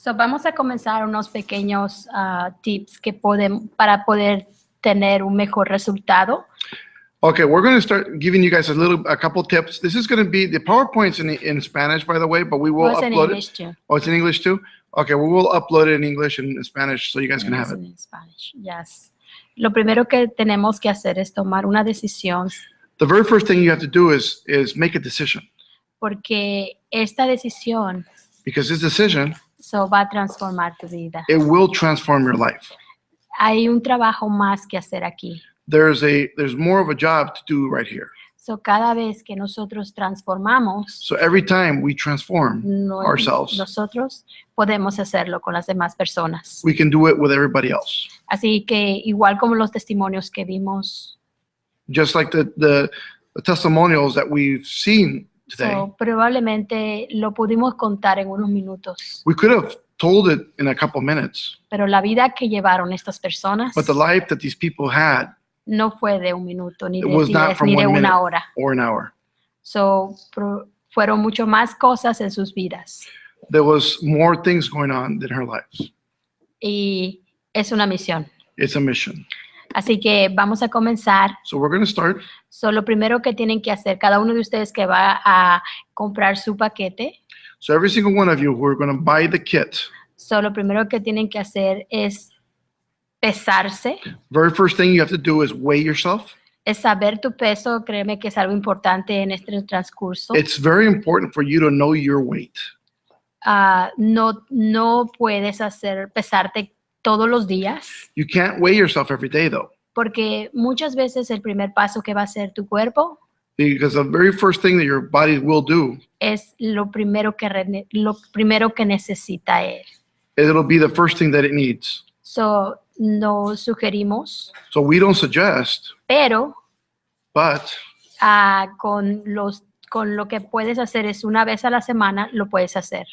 So, vamos a comenzar unos pequeños tips que para poder tener un mejor resultado. Okay, we're going to start giving you guys a couple tips. This is going to be the PowerPoint's in Spanish, by the way, but we will It's in upload English it. too. Oh, it's in English too. Okay, we will upload it in English and Spanish so you guys can have it. In Spanish, yes. Lo primero que tenemos que hacer es tomar una decisión. The very first thing you have to do is make a decision. Porque esta decisión Because this decision, va a transformar tu vida. it will transform your life. Hay un trabajo más que hacer aquí. There's more of a job to do right here. So, cada vez que nosotros transformamos, So every time we transform ourselves, nosotros podemos hacerlo con las demás personas. we can do it with everybody else. Así que igual como los testimonios que vimos, Just like the testimonials that we've seen today, probablemente lo pudimos contar en unos minutos. we could have told it in a couple minutes, Pero la vida que llevaron estas personas but the life that these people had, no fue de un minuto, ni it de was not 10, from ni de 1 minute una hora. or an hour. Fueron mucho más cosas en sus vidas. There was more things going on than her life. Y es una misión. It's a mission. Así que vamos a comenzar. So we're going to start. So, lo primero que tienen que hacer, cada uno de ustedes que va a comprar su paquete, So every single one of you who are going to buy the kit, lo primero que tienen que hacer es pesarse, very first thing you have to do is weigh yourself. es saber tu peso. Créeme que es algo importante en este transcurso. It's very important for you to know your weight. No puedes pesarte todos los días, You can't weigh yourself every day though, porque muchas veces el primer paso que va a hacer tu cuerpo because the very first thing that your body will do, es lo primero que necesita él. it'll be the first thing that it needs. So, no sugerimos, So we don't suggest, pero but con lo que puedes hacer es una vez a la semana, lo puedes hacer,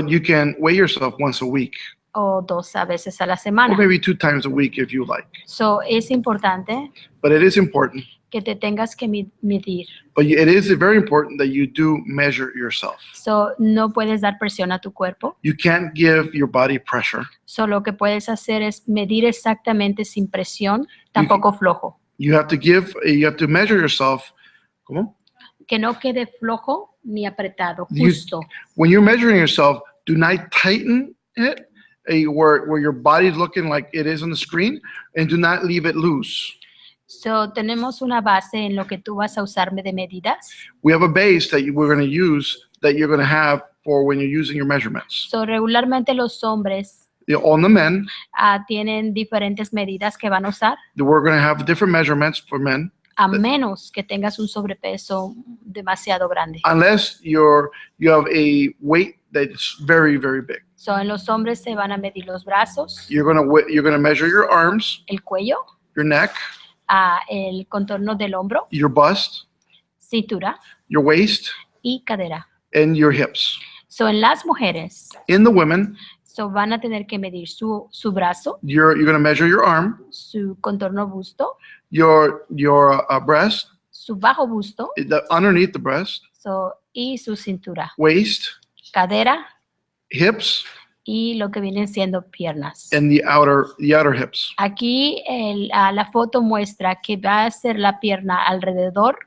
you can weigh yourself once a week, o 2 veces a la or semana. maybe 2 times a week if you like. So, es importante But it is important. que te tengas que medir. But it is very important that you do measure yourself. So, no puedes dar presión a tu cuerpo. You can't give your body pressure. So, lo que puedes hacer es medir exactamente sin presión, tampoco flojo. You have to measure yourself. ¿Cómo? Que no quede flojo ni apretado, You- justo. When you're measuring yourself, do not tighten it where your body's looking like it is on the screen, and do not leave it loose. So, tenemos una base en lo que tú vas a usarme de medidas. We have a base that we're going to use that you're going to have for when you're using your measurements. So, regularmente los hombres On the men, tienen diferentes medidas que van a usar, we're going to have different measurements for men, a menos que tengas un sobrepeso demasiado grande. unless you have a weight that's very, very big. So, en los hombres se van a medir los brazos, You're going to measure your arms, el cuello, your neck, el contorno del hombro, your bust, cintura your waist, y cadera. and your hips. So, en las mujeres, In the women, van a tener que medir su brazo, you're going to measure your arm, su contorno busto, your breast, su bajo busto, underneath the breast, y su cintura, waist, cadera hips, y lo que vienen siendo piernas. and the outer hips. Aquí la foto muestra que va a ser la pierna alrededor,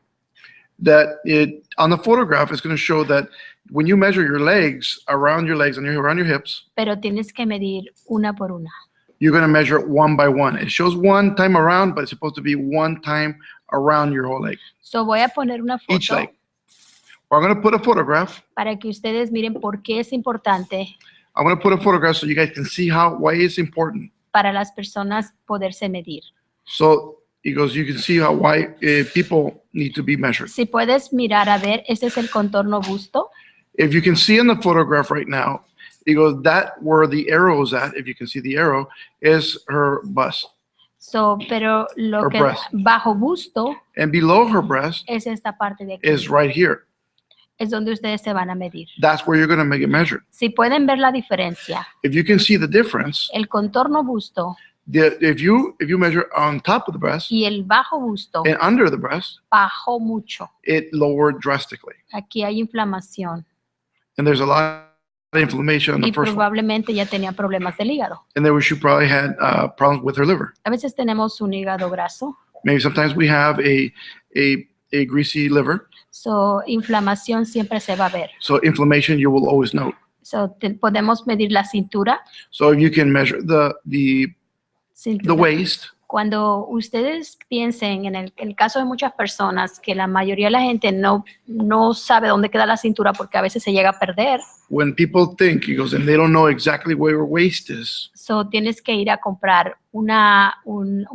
On the photograph, it's going to show that when you measure your legs, around your legs and around your hips, pero tienes que medir una por una. you're going to measure it one by one. It shows one time around, but it's supposed to be one time around your whole leg, So, voy a poner una each foto leg. I'm going to put a photograph. para que ustedes miren por qué es importante I'm going to put a photograph so you guys can see why it's important. para las personas poderse medir. So you can see why people need to be measured. Si puedes mirar, a ver, este es el contorno busto. If you can see in the photograph right now, that where the arrow is at, if you can see the arrow, is her bust. Pero lo Her que breast. bajo busto And below her breast es esta parte de aquí. is right here. Es donde ustedes se van a medir. That's where you're going to make it measured. Si pueden ver la diferencia, If you can see the difference, el contorno busto if you measure on top of the breast y el bajo busto and under the breast, bajó mucho. it lowered drastically. Aquí hay inflamación. And there's a lot inflammation on the y first one. probablemente ya tenía problemas del hígado. And then she probably had problems with her liver. A veces tenemos un hígado graso. Maybe sometimes we have a greasy liver. So, inflamación siempre se va a ver. So inflammation you will always note. So, podemos medir la cintura. So you can measure the waist. Cuando ustedes piensen en el caso de muchas personas, que la mayoría de la gente no sabe dónde queda la cintura porque a veces se llega a perder. When people think, he goes, and they don't know exactly where your waist is. So tienes que ir a comprar un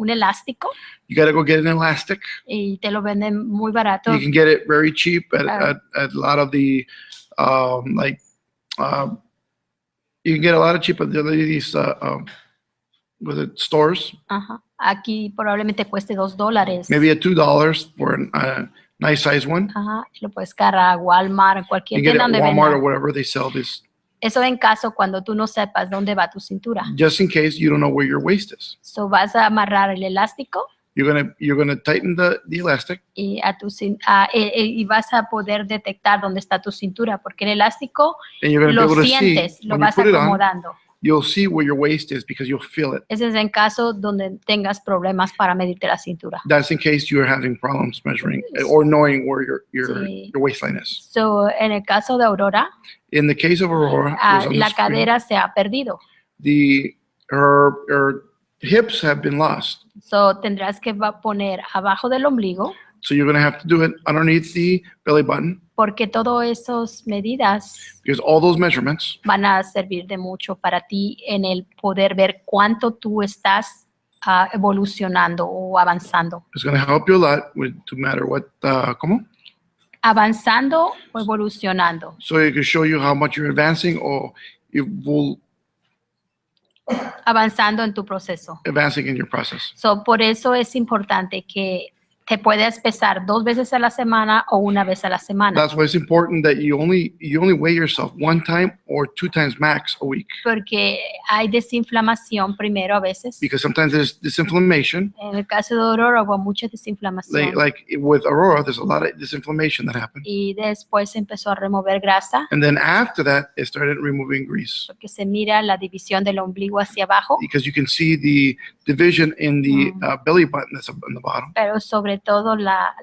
elástico. You got to go get an elastic. Y te lo venden muy barato. You can get it very cheap at a lot of the you can get a lot of cheap at these stores. Ajá. Aquí probablemente cueste $2. Maybe at $2 for a nice size one. Ajá. Lo puedes cargar a Walmart, cualquier You get it tienda at donde Walmart or vendan. whatever they sell this. Eso en caso cuando tú no sepas dónde va tu cintura. Just in case you don't know where your waist is. So vas a amarrar el elástico. You're gonna tighten the elastic. Y vas a poder detectar dónde está tu cintura, porque el elástico And you're gonna be lo able to sientes, see lo when you vas put it on. acomodando. You'll see where your waist is because you'll feel it. Ese es en caso donde tengas problemas para medirte la cintura. That's in case you're having problems measuring or knowing where Sí. your waistline is. So, en el caso de Aurora, In the case of Aurora, it was on the la screen. cadera se ha perdido. Her hips have been lost. So, tendrás que poner abajo del ombligo, So you're going to have to do it underneath the belly button porque todas esas medidas because all those measurements van a servir de mucho para ti en el poder ver cuánto tú estás evolucionando o avanzando. is going to help you a lot to matter what, ¿cómo? Avanzando o evolucionando. So it can show you how much you're advancing or Avanzando en tu proceso. advancing in your process. So, por eso es importante que te puedas pesar 2 veces a la semana o 1 vez a la semana. That's why it's important that you only weigh yourself 1 time or 2 times max a week. Porque hay desinflamación primero a veces. Because sometimes there's disinflammation. En el caso de Aurora hubo mucha desinflamación. Like with Aurora, there's a lot of disinflammation that happened. Y después empezó a remover grasa. And then after that, it started removing grease. Porque se mira la división del ombligo hacia abajo. Because you can see the division in the belly button that's up on the bottom. Pero sobre todo la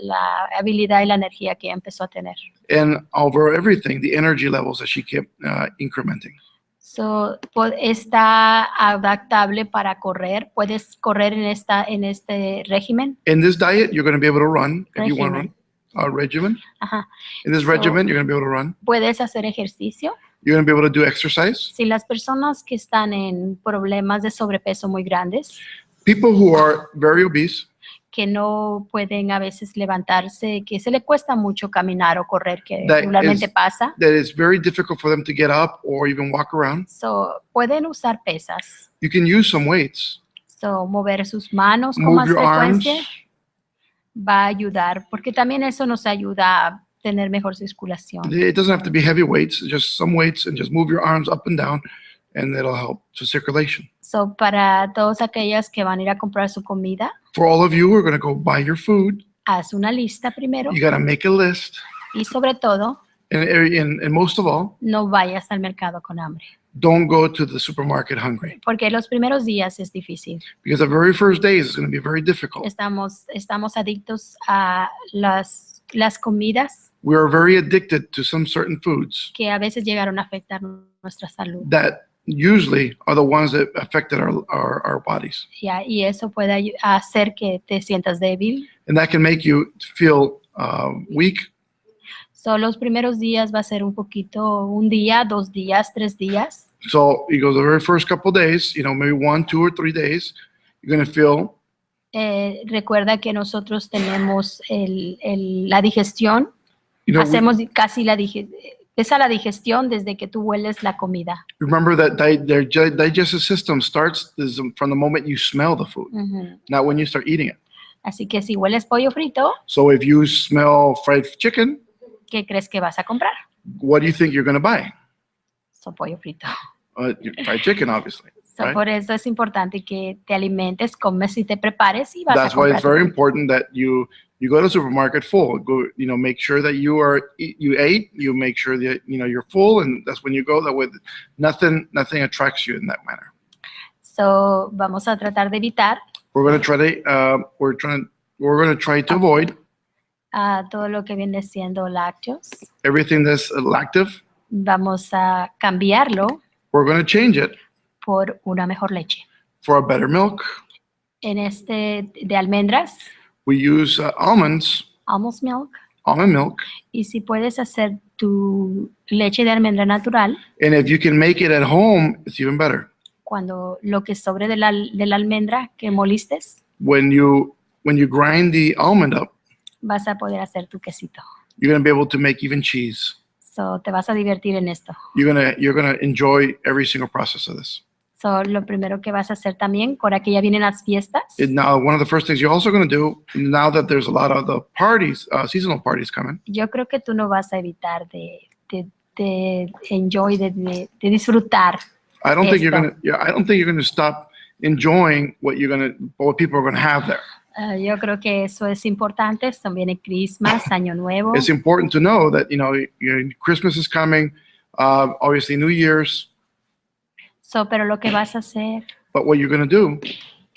habilidad y la energía que empezó a tener. And over everything, the energy levels that she kept incrementing. So, está adaptable para correr. Puedes correr en este régimen. In this diet, you're going to be able to run if you want to run. Regimen. Ajá. In this regimen, you're going to be able to run. Puedes hacer ejercicio. You're going to be able to do exercise. Si las personas que están en problemas de sobrepeso muy grandes, People who are very obese, que no pueden a veces levantarse, que se le cuesta mucho caminar o correr, que That regularmente is- pasa. that it's very difficult for them to get up or even walk around. So, pueden usar pesas. You can use some weights. So, mover sus manos con Move más your arms. frecuencia va a ayudar, porque también eso nos ayuda a tener mejor circulación. It doesn't have to be heavy weights, just some weights, and just move your arms up and down, and it'll help to circulation. So, para todas aquellas que van a ir a comprar su comida, For all of you who are going to go buy your food, haz una lista primero you got to make a list. y sobre todo, And most of all, no vayas al mercado con hambre, don't go to the supermarket hungry. porque los primeros días es difícil. Because the very first days is going to be very difficult. Estamos adictos a las comidas We are very addicted to some certain foods que a veces llegaron a afectar nuestra salud. that usually are the ones that affected our bodies. Y eso puede hacer que te sientas débil. And that can make you feel weak. So, los primeros días va a ser un día, 2 días, 3 días. So you go the very first couple of days, maybe 1, 2, or 3 days, you're going to feel, Recuerda que nosotros tenemos la digestión, hacemos casi la digestión desde que tú hueles la comida. remember that their digestive system starts from the moment you smell the food, Ujú. not when you start eating it. Así que si hueles pollo frito, So if you smell fried chicken, ¿qué crees que vas a comprar? what do you think you're going to buy? So, pollo frito. Fried chicken, obviously. So, Right. por eso es importante que te alimentes, comes y te prepares y vas That's a why comprar. it's very important that you You go to the supermarket full. Go, make sure that you ate. You make sure that you're full, and that's when you go. That way, nothing attracts you in that manner. So vamos a tratar de evitar. We're going to try to avoid todo lo que viene siendo lácteos. Everything that's lactive. Vamos a cambiarlo. We're going to change it por una mejor leche. For a better milk. En de almendras. We use almonds. Almond milk. Almond milk. Y si puedes hacer tu leche de almendra natural. And if you can make it at home, it's even better. Cuando lo que sobre de la almendra que moliste. When you grind the almond up. Vas a poder hacer tu quesito. You're going to be able to make even cheese. So te vas a divertir en esto. You're gonna enjoy every single process of this. So lo primero que vas a hacer también, ahora que ya vienen las fiestas. Now, one of the first things you're also going to do, now that there's a lot of the parties, seasonal parties coming. Yo creo que tú no vas a evitar de enjoy, de disfrutar. I don't think you're gonna stop enjoying what people are gonna have there. Yo creo que eso es importante. También Christmas, Año Nuevo. It's important to know that Christmas is coming, obviously New Year's. Pero lo que vas a hacer. But what you're going to do.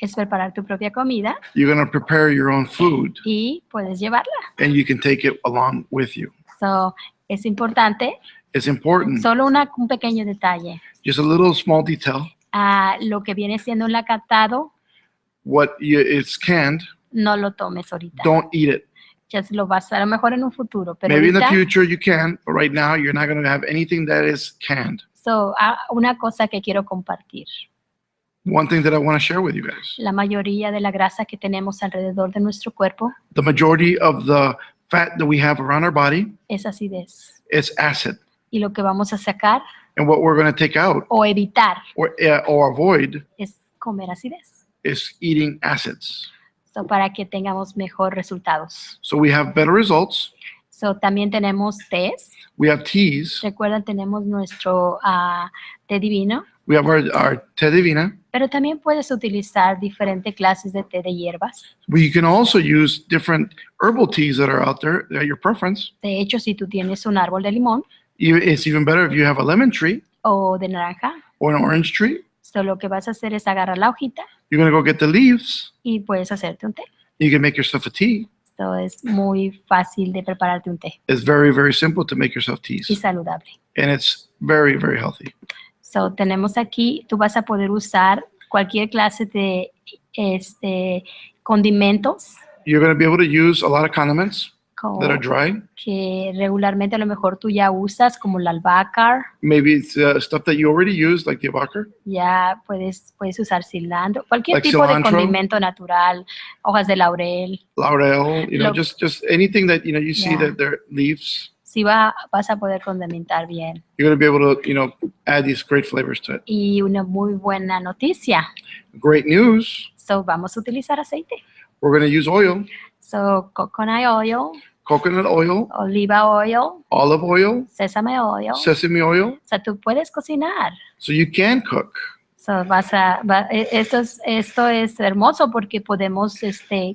Es preparar tu propia comida. You're going to prepare your own food. Y puedes llevarla. And you can take it along with you. So es importante. It's important. Solo un pequeño detalle. Just a little small detail. Lo que viene siendo enlatado. It's canned. No lo tomes ahorita. Don't eat it. Just lo vas a lo mejor en un futuro. Pero maybe ahorita, in the future you can, but right now you're not going to have anything that is canned. So, una cosa que quiero compartir. One thing that I want to share with you guys. La mayoría de la grasa que tenemos alrededor de nuestro cuerpo. The majority of the fat that we have around our body. Es acidez. It's acid. Y lo que vamos a sacar. And what we're going to take out. O evitar. Or avoid. Es comer acidez. Is eating acids. So, para que tengamos mejor resultados. So we have better results. So, también tenemos tés. We have teas. Recuerdan, tenemos nuestro té divino. We have our té divina. Pero también puedes utilizar diferentes clases de té de hierbas. You can also use different herbal teas that are out there at your preference. De hecho, si tú tienes un árbol de limón. It's even better if you have a lemon tree. O de naranja. Or an orange tree. So, lo que vas a hacer es agarrar la hojita. You're going to go get the leaves. Y puedes hacerte un té. You can make yourself a tea. So, es muy fácil de prepararte un té. It's very, very simple to make yourself teas. Y saludable. And it's very, very healthy. So, tenemos aquí, tú vas a poder usar cualquier clase de condimentos. You're going to be able to use a lot of condiments that are dry. Que regularmente a lo mejor tú ya usas, como la albahaca. Maybe it's stuff that you already use, like the albahaca. Ya puedes usar cilantro, cualquier tipo de condimento natural, hojas de laurel. Laurel, just anything that you see that they're leaves. Sí vas a poder condimentar bien. You're going to be able to, add these great flavors to it. Y una muy buena noticia. Great news. So vamos a utilizar aceite. We're going to use oil. So coconut oil. Coconut oil. Oliva oil. Olive oil. Sesame oil. Sesame oil. O sea, tú puedes cocinar. So you can cook. So esto es hermoso porque podemos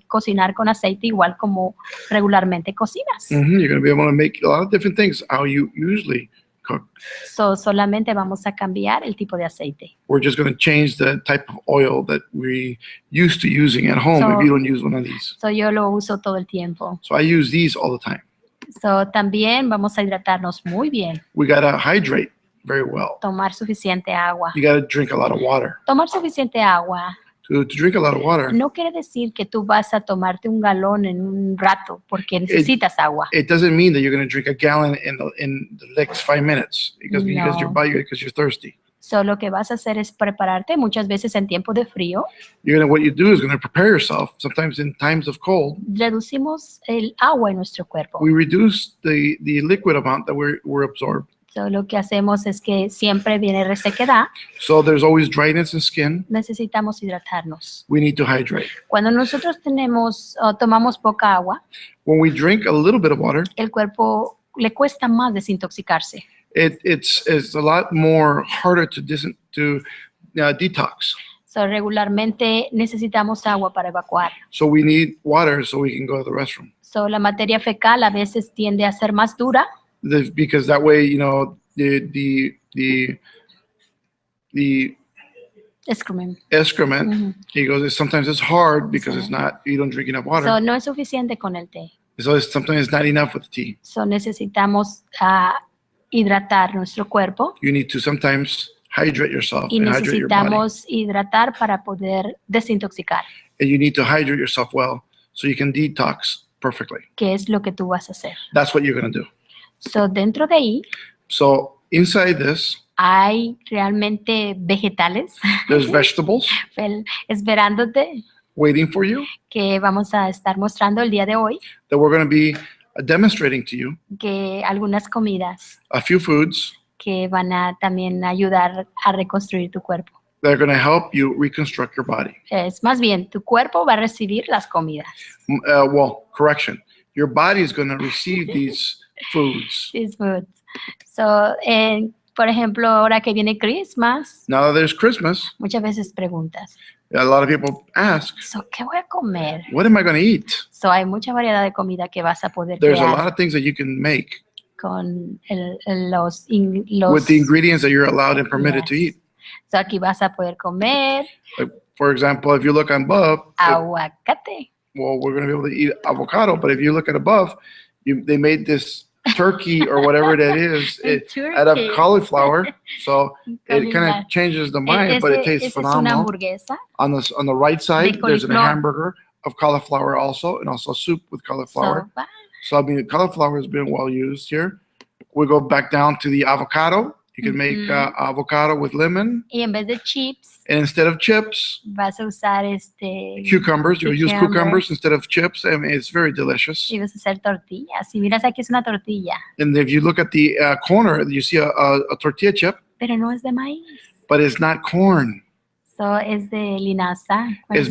cocinar con aceite igual como regularmente cocinas. You're going to be able to make a lot of different things how you usually cook. So solamente vamos a cambiar el tipo de aceite. We're just going to change the type of oil that we used to using at home if you don't use one of these. So yo lo uso todo el tiempo. So I use these all the time. So también vamos a hidratarnos muy bien. We got to hydrate very well. Tomar suficiente agua. You got to drink a lot of water. Tomar suficiente agua. To drink a lot of water. No quiere decir que tú vas a tomarte un galón en un rato porque necesitas agua. It doesn't mean that you're going to drink a gallon in the next 5 minutes because you're thirsty. So lo que vas a hacer es prepararte muchas veces en tiempo de frío. What you do is going to prepare yourself. Sometimes in times of cold. Reducimos el agua en nuestro cuerpo. We reduce the liquid amount that we're absorbed. So, lo que hacemos es que siempre viene resequedad. So there's always dryness in skin. Necesitamos hidratarnos. We need to hydrate. Cuando nosotros tomamos poca agua, when we drink a little bit of water, el cuerpo le cuesta más desintoxicarse. It's a lot more harder to detox. So, regularmente necesitamos agua para evacuar. So we need water so we can go to the restroom. So, la materia fecal a veces tiende a ser más dura. Because that way, you know, the Excrement. excrement, he goes, sometimes it's hard because Sí. it's not, you don't drink enough water. So, no es suficiente con el té. So sometimes it's not enough with the tea. So, necesitamos hidratar nuestro cuerpo You need to sometimes hydrate yourself y and hydrate your body. necesitamos hidratar para poder desintoxicar, And you need to hydrate yourself well so you can detox perfectly. que es lo que tú vas a hacer. That's what you're going to do. So, dentro de ahí So inside this, hay realmente vegetales there's vegetables esperándote waiting for you que vamos a estar mostrando el día de hoy, that we're going to be demonstrating to you. que algunas comidas A few foods que van a también ayudar a reconstruir tu cuerpo. that are going to help you reconstruct your body. Es más bien, tu cuerpo va a recibir las comidas. Well, correction. Your body is going to receive these foods. These foods. So, por ejemplo, ahora que viene Christmas, Now that there's Christmas, muchas veces preguntas, a lot of people ask, so, ¿qué voy a comer? what am I going to eat? So, hay mucha variedad de comida que vas a poder There's a crear lot of things that you can make con los with the ingredients that you're allowed and permitted to Yes. eat. So, aquí vas a poder comer Like, for example, if you look above, aguacate. well, we're going to be able to eat avocado, but if you look at above, they made this turkey or whatever that is out of Turkey. cauliflower. So it kind of changes the mind, but it tastes Es una phenomenal. hamburguesa On the right side, de there's a cauliflower. hamburger of cauliflower also, and also soup with cauliflower. sopa. So I mean, cauliflower has been well used here. We go back down to the avocado. You can make avocado with lemon, Y en vez de chips, and instead of chips, vas a usar cucumbers. You'll use Cucumbers. cucumbers instead of chips, and it's very delicious. y vas a hacer tortillas. Y miras aquí es una tortilla, And if you look at the corner, you see a tortilla chip, pero no es de maíz. but it's not corn. So, es de linaza. ¿Cuál It's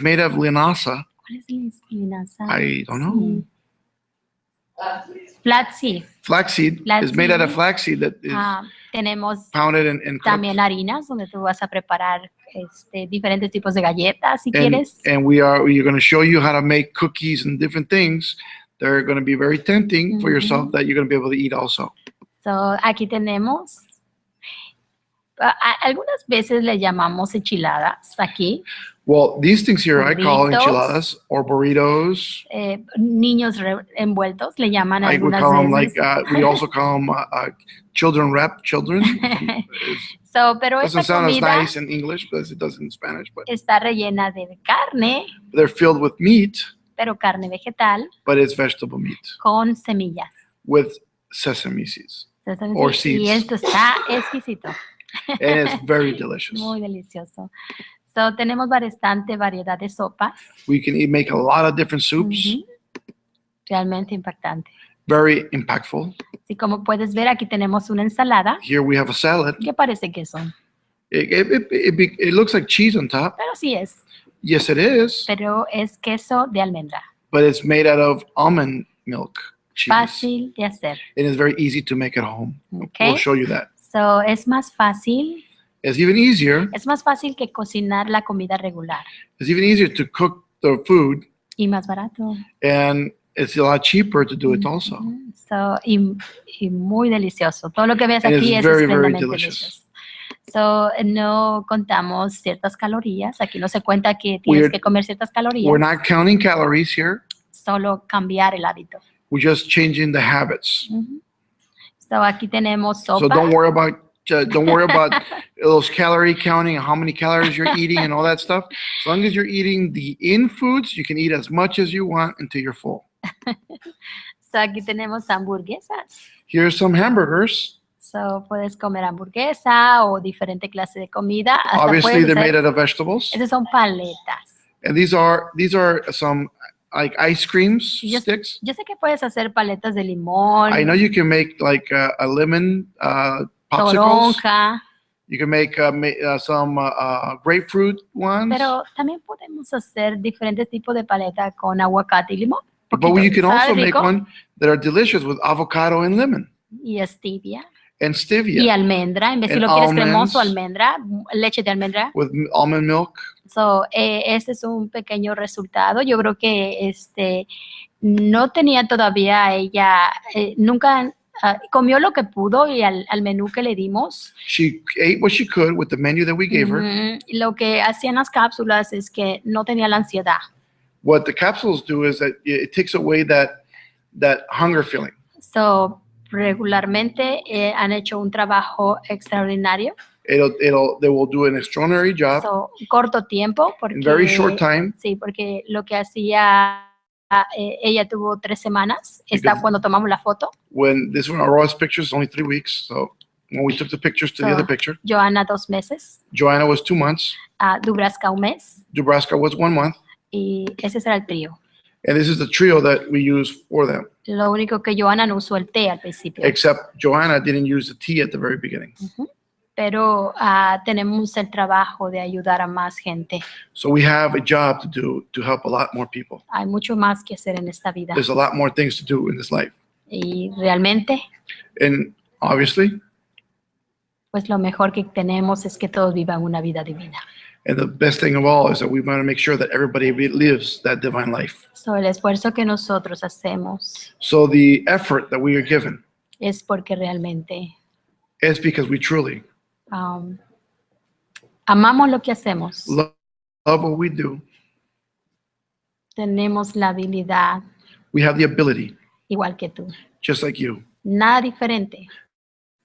made of linaza. ¿Cuál es linaza? I don't know. Flaxseed. Flaxseed is made out of flaxseed that is Tenemos pounded and cooked. también harinas donde tú vas a preparar diferentes tipos de galletas si quieres. And we're going to show you how to make cookies and different things that are going to be very tempting for yourself that you're going to be able to eat also. So, aquí tenemos, algunas veces le llamamos enchiladas aquí. Well, these things here I call Burritos. enchiladas or burritos. Niños envueltos le llaman I would algunas call them veces. we also call them children wrap children. So, pero Doesn't esta sound as comida nice in English, but it does in Spanish. But está rellena de carne, they're filled with meat, pero carne vegetal but it's vegetable meat con semillas. with sesame seeds. Or seeds. Y esto está exquisito. And it's very delicious. Muy delicioso. So, tenemos bastante variedad de sopas. We can make a lot of different soups. Ujú. Realmente impactante. Very impactful. Y como puedes ver, aquí tenemos una ensalada. Here we have a salad. ¿Qué parece que son? It looks like cheese on top. Pero sí es. Yes, it is. Pero es queso de almendra. But it's made out of almond milk cheese. Fácil de hacer. And it's very easy to make at home. Okay. We'll show you that. So, es más fácil. It's even easier. Es más fácil que cocinar la comida regular. It's even easier to cook the food, Y más barato. and it's a lot cheaper to do it also. So, y muy delicioso. Todo lo que ves And aquí it's es very, very esplendidamente delicious. delicioso. So, no contamos ciertas calorías. Aquí no se cuenta que tienes que comer ciertas calorías. We're not counting calories here. Solo cambiar el hábito. We're just changing the habits. So, aquí tenemos sopa. So don't worry about those calorie counting and how many calories you're eating and all that stuff. As long as you're eating the in foods, you can eat as much as you want until you're full. So, aquí tenemos hamburguesas. Here's some hamburgers. So, puedes comer hamburguesa o diferente clase de comida. Hasta Obviously, puedes they're hacer- made out of vegetables. Esas son paletas. And these are some like ice creams Yo, sticks. yo sé que puedes hacer paletas de limón, I know you can make like a lemon popsicles. toronja, You can make some grapefruit ones. pero también podemos hacer diferentes tipos de paleta con aguacate y limón. But you can ¿Sabe also make rico? one that are delicious with avocado and lemon Y stevia. and stevia. Y almendra, en vez si And lo quieres cremoso, almonds. almendra, leche de almendra. With almond milk. So, este es un pequeño resultado. Yo creo que no tenía todavía ella, nunca comió lo que pudo y al menú que le dimos. She ate what she could with the menu that we gave her. Lo que hacían las cápsulas es que no tenía la ansiedad. What the capsules do is that it takes away that hunger feeling. So, regularmente han hecho un trabajo extraordinario. They will do an extraordinary job. So, corto tiempo, porque, in very short time. Sí, porque lo que hacía, ella tuvo 3 semanas, está cuando tomamos la foto. When this one, our rawest pictures, only 3 weeks. So when we took the pictures to the other picture. Joanna 2 meses. Joanna was 2 months. Dubraska 1 mes. Dubraska was 1 month. Y ese era el trío. And this is the trio that we use for them. Lo único que Joanna no usó el té al principio. Except Joanna didn't use the tea at the very beginning. Pero tenemos el trabajo de ayudar a más gente. So we have a job to do to help a lot more people. Hay mucho más que hacer en esta vida. There's a lot more things to do in this life. Y realmente, and obviously, pues lo mejor que tenemos es que todos vivan una vida divina. And the best thing of all is that we want to make sure that everybody lives that divine life. So el esfuerzo que nosotros hacemos. So the effort that we are given. Es porque realmente. Is because we truly. Amamos lo que hacemos. Love what we do. Tenemos la habilidad. We have the ability. Igual que tú. Just like you. Nada diferente.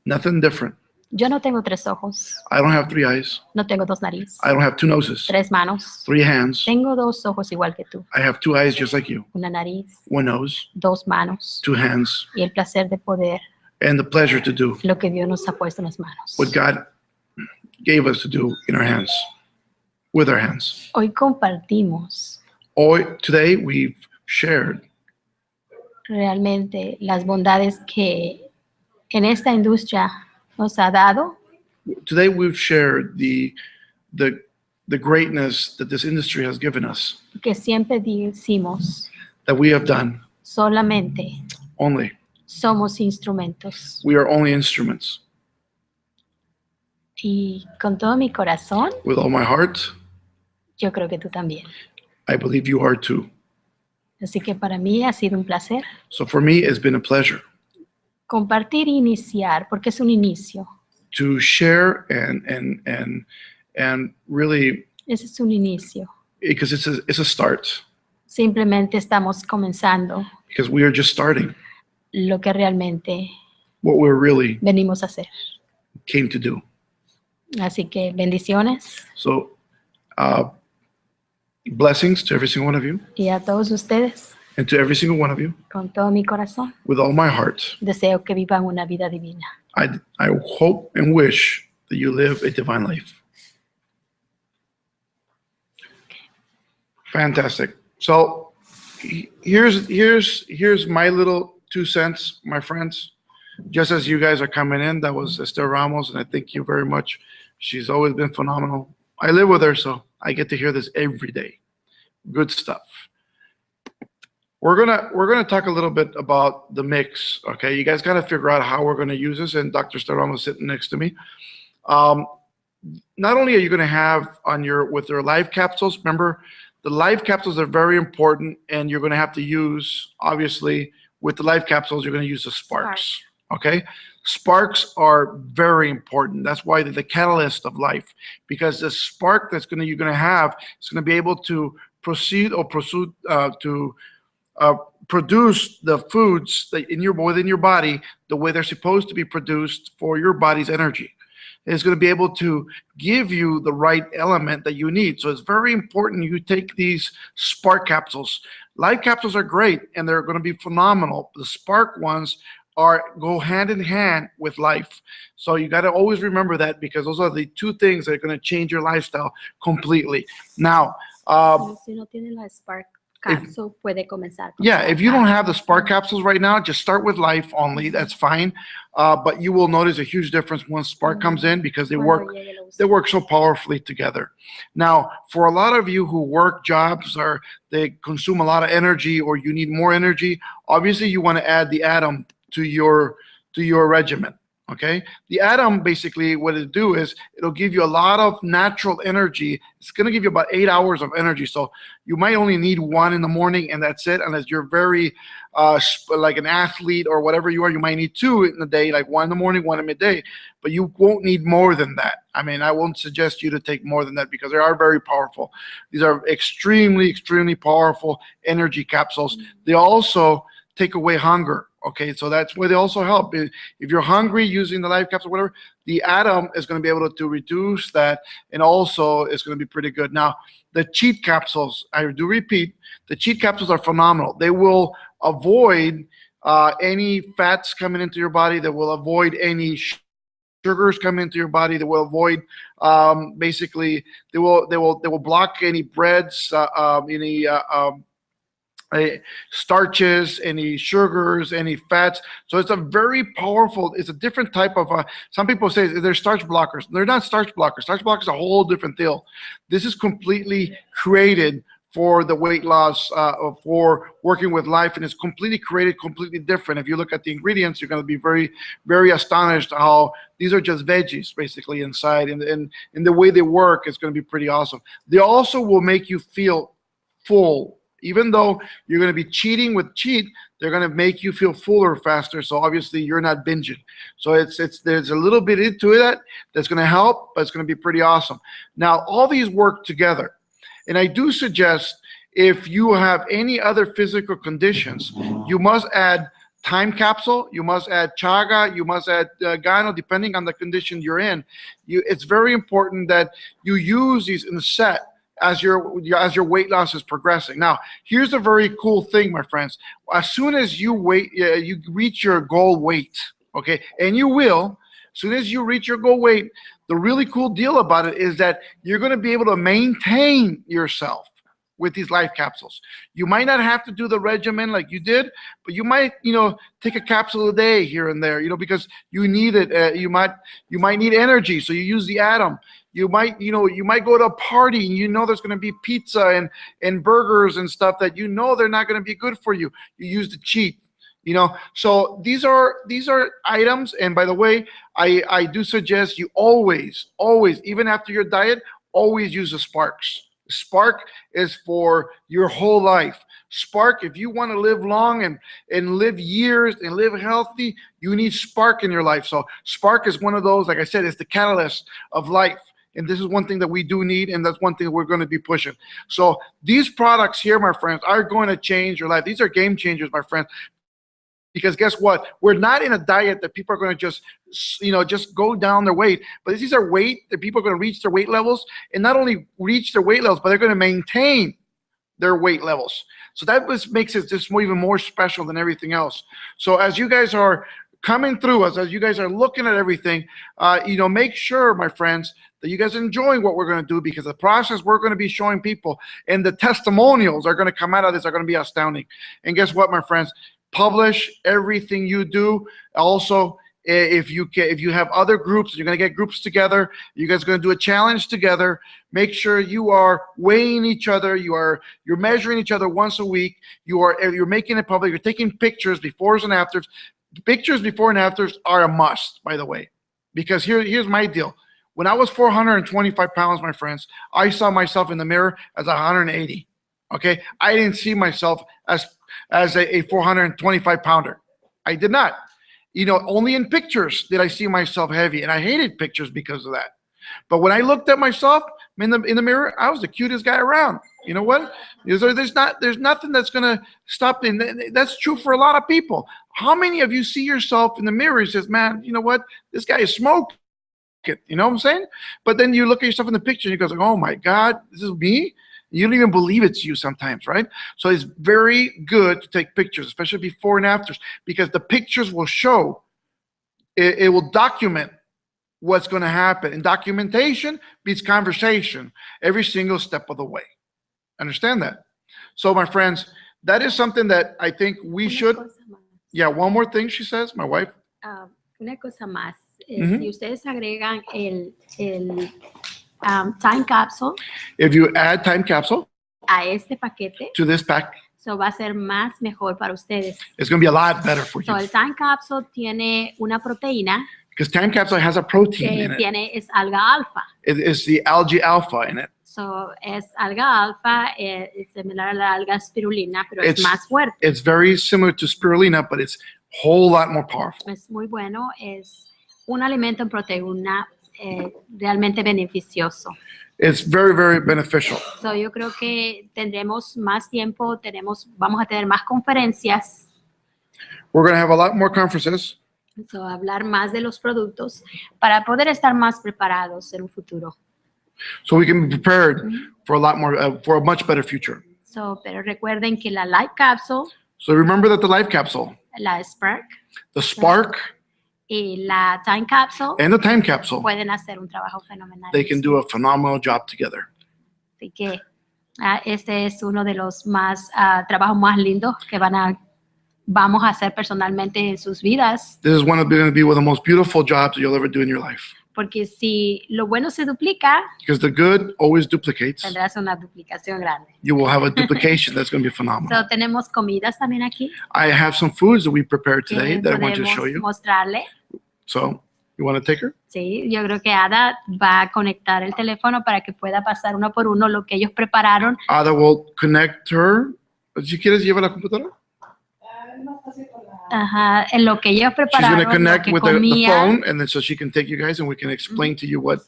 Nothing different. Yo no tengo 3 ojos. I don't have 3 eyes. No tengo 2 narices. I don't have 2 noses. 3 manos. 3 hands. Tengo 2 ojos igual que tú. I have 2 eyes just like you. Una nariz. 1 nose. 2 manos. 2 hands. Y el placer de poder. And the pleasure to do. Lo que Dios nos ha puesto en las manos. What God gave us to do in our hands. With our hands. Hoy compartimos. Today we've shared. Realmente las bondades que en esta industria nos ha dado. Today we've shared the greatness that this industry has given us. Que siempre decimos. That we have done. Solamente. Only. Somos instrumentos. We are only instruments. Y con todo mi corazón. With all my heart. Yo creo que tú también. I believe you are too. Así que para mí ha sido un placer. So for me, it's been a pleasure. Compartir e iniciar, porque es un inicio. To share and really. Ese es un inicio. Because it's a start. Simplemente estamos comenzando. Because we are just starting. Lo que realmente. What we're really. Venimos a hacer. Came to do. Así que bendiciones. So, blessings to every single one of you. Y a todos ustedes. And to every single one of you. Con todo mi corazón. With all my heart. Deseo que vivan una vida divina. I hope and wish that you live a divine life. Okay. Fantastic. So, here's my little 2 cents, my friends. Just as you guys are coming in, that was Esther Ramos, and I thank you very much. She's always been phenomenal. I live with her, so I get to hear this every day. Good stuff. We're gonna talk a little bit about the mix. Okay, you guys gotta figure out how we're gonna use this. And Dr. Esther Ramos sitting next to me. Not only are you gonna have with your live capsules. Remember, the live capsules are very important, and you're gonna have to use, obviously, with the live capsules, you're gonna use the sparks. Okay, sparks are very important. That's why they're the catalyst of life, because the spark you're gonna have is gonna be able to proceed or produce the foods that within your body the way they're supposed to be produced for your body's energy. It's going to be able to give you the right element that you need. So it's very important you take these spark capsules. Live capsules are great and they're going to be phenomenal. The spark ones go hand in hand with life. So you got to always remember that, because those are the 2 things that are going to change your lifestyle completely. Now, si no tiene la spark capsule, puede comenzar. If you don't have the spark capsules right now, just start with life only. That's fine. But you will notice a huge difference once spark comes in, because they work so powerfully together. Now, for a lot of you who work jobs or they consume a lot of energy, or you need more energy, obviously you want to add the atom to your regimen. Okay, the atom basically what it'll do is it'll give you a lot of natural energy. It's going to give you about 8 hours of energy. So you might only need one in the morning and that's it. Unless you're very like an athlete or whatever you are, you might need two in the day, like one in the morning, one at midday. But you won't need more than that. I mean, I won't suggest you to take more than that because they are very powerful. These are extremely, extremely powerful energy capsules. They also take away hunger. Okay, so that's where they also help. If you're hungry using the life capsule, whatever, the atom is going to be able to reduce that, and also it's going to be pretty good. Now, the cheat capsules, I do repeat, the cheat capsules are phenomenal. They will avoid any fats coming into your body. They will avoid any sugars coming into your body. They will avoid basically they will block any breads, any starches, any sugars, any fats. So it's a very powerful, it's a different type of, some people say they're starch blockers. They're not starch blockers. Starch blockers are a whole different deal. This is completely created for the weight loss, for working with life, and it's completely created, completely different. If you look at the ingredients, you're going to be very, very astonished how these are just veggies basically inside, and the way they work is going to be pretty awesome. They also will make you feel full. Even though you're going to be cheating with cheat, they're going to make you feel fuller faster. So obviously you're not binging. So there's a little bit into that that's going to help, but it's going to be pretty awesome. Now, all these work together. And I do suggest if you have any other physical conditions, you must add time capsule, you must add chaga, you must add gyno, depending on the condition you're in. It's very important that you use these in the set as your weight loss is progressing. Now, here's a very cool thing, my friends. As soon as you reach your goal weight, okay, and you will, as soon as you reach your goal weight, the really cool deal about it is that you're going to be able to maintain yourself with these life capsules. You might not have to do the regimen like you did, but you might, take a capsule a day here and there, because you need it. You might need energy, so you use the atom. You might go to a party and there's going to be pizza and burgers and stuff that they're not going to be good for you. You use the cheat, So these are items. And by the way, I do suggest you always, even after your diet, always use the Sparks. Spark is for your whole life. Spark, if you want to live long and live years and live healthy, you need Spark in your life. So Spark is one of those, like I said, it's the catalyst of life. And this is one thing that we do need, and that's one thing we're going to be pushing. So these products here, my friends, are going to change your life. These are game changers, my friends. Because guess what? We're not in a diet that people are going to just go down their weight. But these are weight that people are going to reach their weight levels, and not only reach their weight levels, but they're going to maintain their weight levels. So that makes it just even more special than everything else. So as you guys are coming through us, as you guys are looking at everything, make sure, my friends, that you guys are enjoying what we're going to do, because the process we're going to be showing people and the testimonials are going to come out of this are going to be astounding. And guess what, my friends? Publish everything you do. Also, if you have other groups, you're going to get groups together. You guys are going to do a challenge together. Make sure you are weighing each other. You're measuring each other once a week. You're making it public. You're taking pictures, befores and afters. Pictures before and afters are a must, by the way, because here's my deal. When I was 425 pounds, my friends, I saw myself in the mirror as 180. Okay, I didn't see myself as a 425 pounder. I did not. Only in pictures did I see myself heavy, and I hated pictures because of that. But when I looked at myself in the mirror, I was the cutest guy around. You know what? There's nothing that's gonna stop. That's true for a lot of people. How many of you see yourself in the mirror and says, "Man, you know what? This guy is smoking." You know what I'm saying? But then you look at yourself in the picture and you go, "Oh my God, this is me." You don't even believe it's you sometimes, right? So it's very good to take pictures, especially before and afters, because the pictures will show, it will document what's going to happen. And documentation beats conversation every single step of the way. Understand that? So, my friends, that is something that I think we should. Yeah, one more thing, she says, my wife. Una cosa más. Si ustedes agregan el time capsule, if you add time capsule a este paquete, to this pack, so va a ser mejor para ustedes. It's going to be a lot better for you. So el time capsule tiene una proteína. Because time capsule has a protein que in it. es alga alfa. It is the algae alpha in it. So, es alga alfa, es similar a la alga spirulina, pero es más fuerte. It's very similar to spirulina, but it's a whole lot more powerful. Es muy bueno, es un alimento en proteína realmente beneficioso. It's very, very beneficial. So, yo creo que tendremos más tiempo, vamos a tener más conferencias. We're going to have a lot more conferences. So, hablar más de los productos para poder estar más preparados en un futuro. So we can be prepared for a lot more, for a much better future. So, pero recuerden que la Life Capsule, So remember that the life capsule, la Spark, the spark, y la Time Capsule and the time capsule, pueden hacer un trabajo fenomenal. they can do a phenomenal job together. Así que este es uno de los trabajos más lindos que vamos a hacer personalmente en sus vidas. This is going to be one of the most beautiful jobs that you'll ever do in your life. Porque si lo bueno se duplica, Because the good always duplicates. tendrás una duplicación grande. You will have a duplication that's going to be phenomenal. So, tenemos comidas también aquí. I have some foods that we prepared today que that I want to podemos show you. mostrarle. So, you want to take her? Sí, yo creo que Ada va a conectar el teléfono para que pueda pasar uno por uno lo que ellos prepararon. Ada will connect her. Si quieres, lleva la computadora. Ajá, en lo que ellos She's prepararon, going to connect lo que with the comían. phone, and then so she can take you guys and we can explain to you what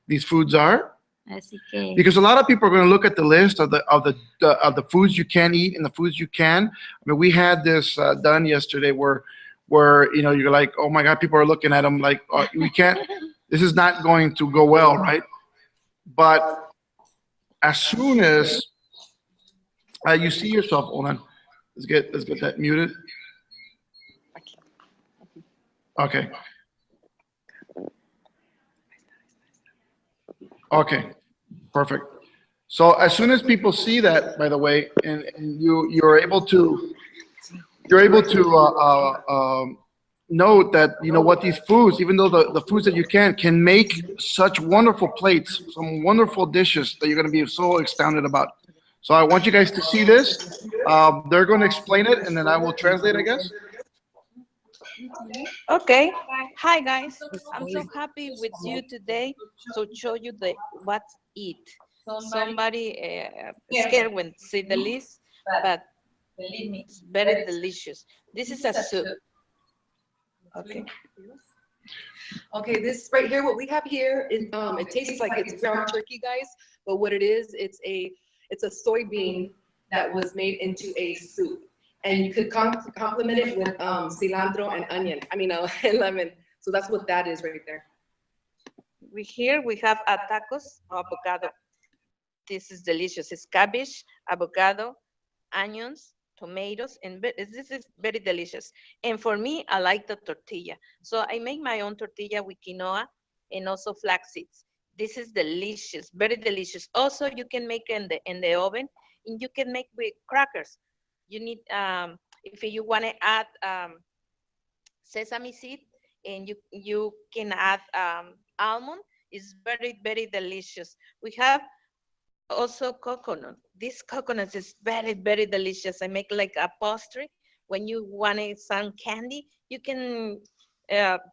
these foods are. Así que, Because a lot of people are going to look at the list of the foods you can eat and the foods you can. I mean, we had this done yesterday where you know you're like, oh my God, people are looking at them like, oh, we can't. This is not going to go well, right? But as soon as you see yourself, hold on, let's get that muted. Okay. Okay, perfect. So as soon as people see that, by the way, and you're able to note that, you know what, these foods, even though the foods that you can make such wonderful plates, some wonderful dishes that you're going to be so astounded about. So I want you guys to see this. They're going to explain it, and then I will translate, I guess. Okay. Hi guys. I'm so happy with you today to show you what eat. Somebody scared when see the list, but it's very delicious. This is a soup. Okay. Okay, this right here, what we have here is it tastes like it's ground turkey, guys, but what it is, it's a soybean that was made into a soup. And you could complement it with cilantro and onion. I mean, and lemon. So that's what that is right there. We have a tacos avocado. This is delicious. It's cabbage, avocado, onions, tomatoes, and this is very delicious. And for me, I like the tortilla. So I make my own tortilla with quinoa and also flax seeds. This is delicious, very delicious. Also, you can make in the oven, and you can make with crackers. You need, if you want to add sesame seed, and you can add almond. It's very, very delicious. We have also coconut. This coconut is very, very delicious. I make like a pastry. When you want some candy, you can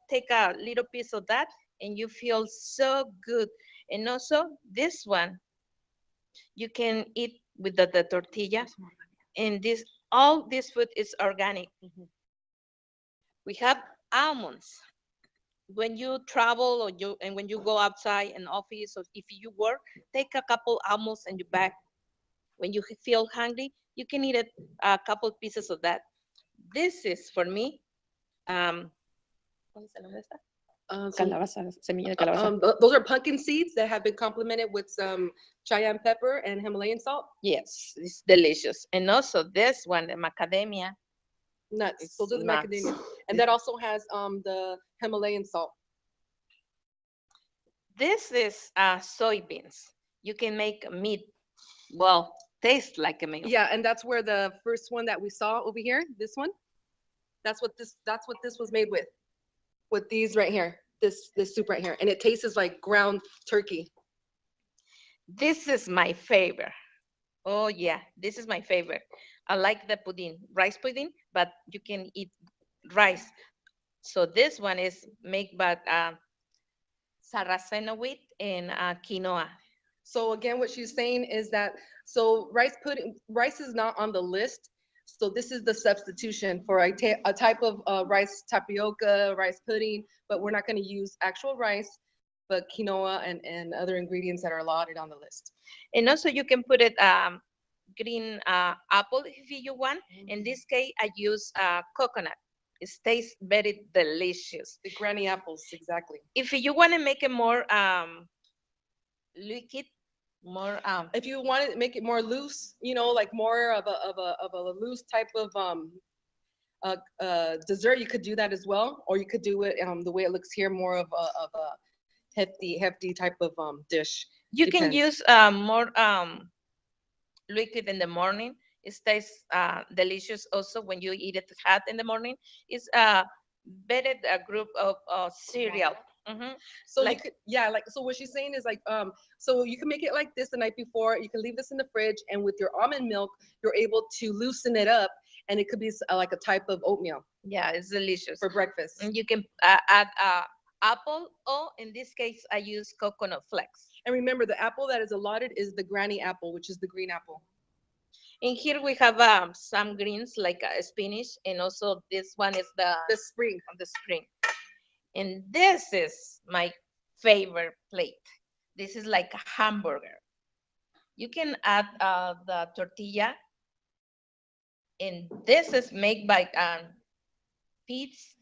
take a little piece of that, and you feel so good. And also this one, you can eat with the tortilla. And all this food is organic. We have almonds. When you travel and when you go outside in office, or if you work, take a couple almonds in your bag. When you feel hungry, you can eat a couple pieces of that. This is for me. Calabaza, semilla de calabaza. Those are pumpkin seeds that have been complemented with some cayenne pepper and Himalayan salt. Yes, it's delicious. And also this one, the macadamia. Nuts. Those are the macadamia. And that also has the Himalayan salt. This is soybeans. You can make meat. Well, taste like a meal. Yeah, and that's where the first one that we saw over here, this one, that's what this was made with. With these right here, this soup right here, and it tastes like ground turkey. This is my favorite. Oh yeah, this is my favorite. I like the pudding, rice pudding, but you can eat rice. So this one is made by sarraceno wheat and quinoa. So again, what she's saying is that, so rice is not on the list. So this is the substitution for a type of rice tapioca, rice pudding, but we're not going to use actual rice, but quinoa and other ingredients that are allotted on the list. And also you can put it green apple if you want. In this case, I use coconut. It tastes very delicious. The granny apples, exactly. If you want to make it more liquid, more If you want to make it more loose, like more of a loose type of dessert, you could do that as well, or you could do it the way it looks here, more of a hefty type of dish. you can Depends. use more liquid in the morning. It tastes delicious also when you eat it hot in the morning. It's better a group of cereal. So Like- you could, yeah, like, so what she's saying is like, so you can make it like this the night before. You can leave this in the fridge, and with your almond milk, you're able to loosen it up, and it could be like a type of oatmeal Yeah, it's delicious. for breakfast. And you can add apple, or in this case, I use coconut flakes. And remember, the apple that is allotted is the granny apple, which is the green apple. And here we have some greens like spinach, and also this one is the spring. of the spring. And this is my favorite plate. This is like a hamburger. You can add the tortilla, and this is made by peas,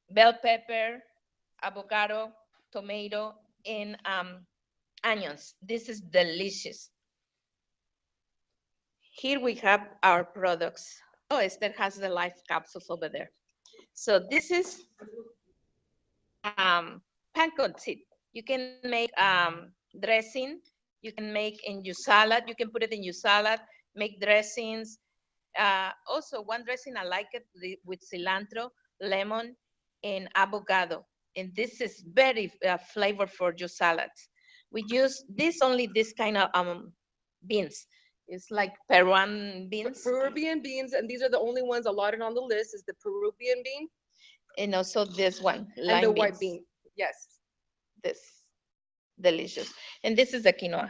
bell pepper, avocado, tomato, and onions. This is delicious. Here we have our products. Oh, Esther has the life capsules over there. So this is pancake seed. You can make dressing. You can make in your salad. You can put it in your salad, make dressings. Also, one dressing I like it with cilantro, lemon, and avocado. And this is very flavor for your salads. We use this kind of beans. It's like Peruvian beans. Peruvian beans, and these are the only ones allotted on the list, is the Peruvian bean And also this one, and the lime white beans. bean. Yes. This, delicious. And this is the quinoa.